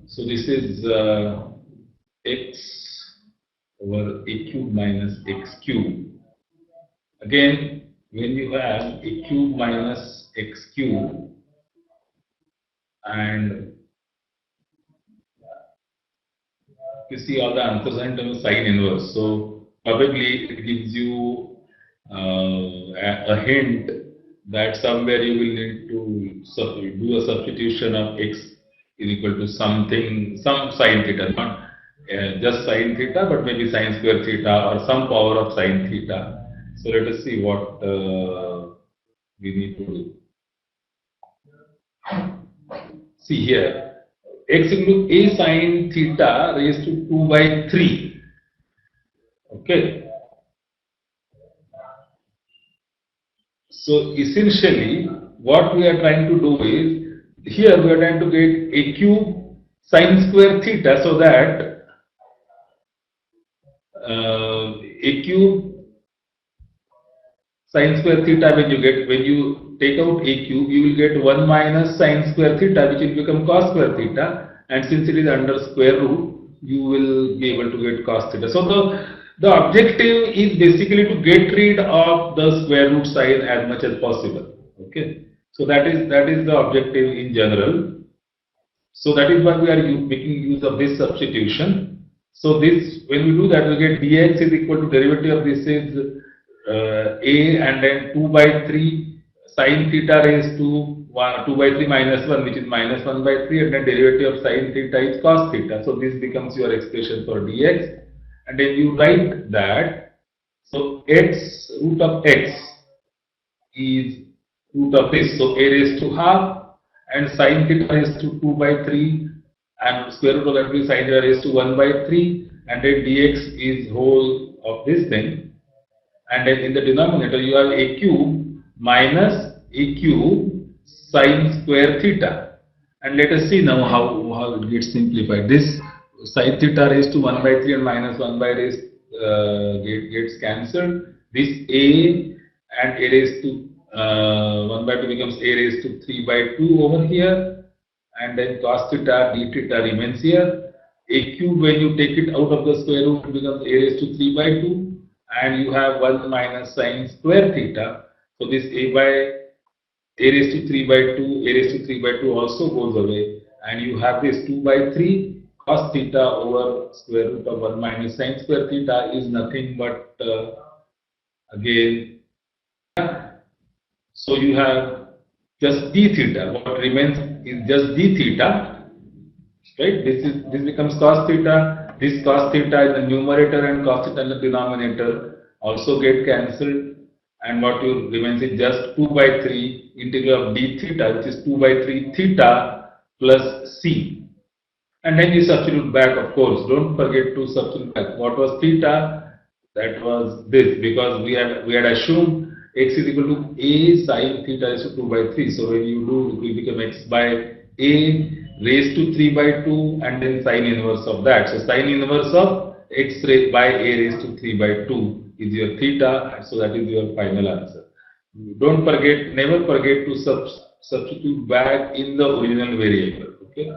So this is x over a cube minus x cube. Again, when you have a cube minus x cube and you see all the answers are in terms of sine inverse. So probably it gives you a hint that somewhere you will need to do a substitution of x is equal to something, some sine theta, not just sine theta, but maybe sine square theta or some power of sine theta. So let us see what we need to do. See here, x equal to a sine theta raised to 2 by 3. Okay. So essentially, what we are trying to do is, here we are trying to get a cube sine square theta, so that a cube sine square theta, when you take out a cube, you will get 1 minus sine square theta, which will become cos square theta, and since it is under square root, you will be able to get cos theta. So the objective is basically to get rid of the square root sign as much as possible. Okay, so that is the objective in general. So that is why we are making use of this substitution. So this, when we do that, we get dx is equal to derivative of this is a and then 2 by 3 sine theta raised to 2 by 3 minus 1, which is minus 1 by 3, and then derivative of sine theta is cos theta. So this becomes your expression for dx, and then you write that, so x root of x is root of this, so a raised to half, and sine theta raised to 2 by 3, and square root of that will be sine theta raised to 1 by 3, and then dx is whole of this thing. And then in the denominator you have a cube minus a cube sine square theta. And let us see now how it gets simplified. This sine theta raised to 1 by 3 and minus 1 by raised gets cancelled. This a and a raised to 1 by 2 becomes a raised to 3 by 2 over here. And then cos theta d theta remains here. A cube, when you take it out of the square root, it becomes a raised to 3 by 2. And you have 1 minus sine square theta. So this a raised to 3 by 2, a raised to 3 by 2 also goes away. And you have this 2 by 3 cos theta over square root of 1 minus sine square theta is nothing but again. So you have just d theta. What remains is just d theta. Right? This becomes cos theta. This cos theta in the numerator and cos theta in the denominator also get cancelled, and what you remains is just 2 by 3 integral of d theta, which is 2 by 3 theta plus c. And then you substitute back, of course. Don't forget to substitute back. What was theta? That was this, because we had assumed x is equal to a sine theta is to 2 by 3. So when you do, it will become x by a raised to 3 by 2 and then sine inverse of that. So sine inverse of x raised by a raised to 3 by 2 is your theta. So that is your final answer. Don't forget, never forget to substitute back in the original variable. Okay.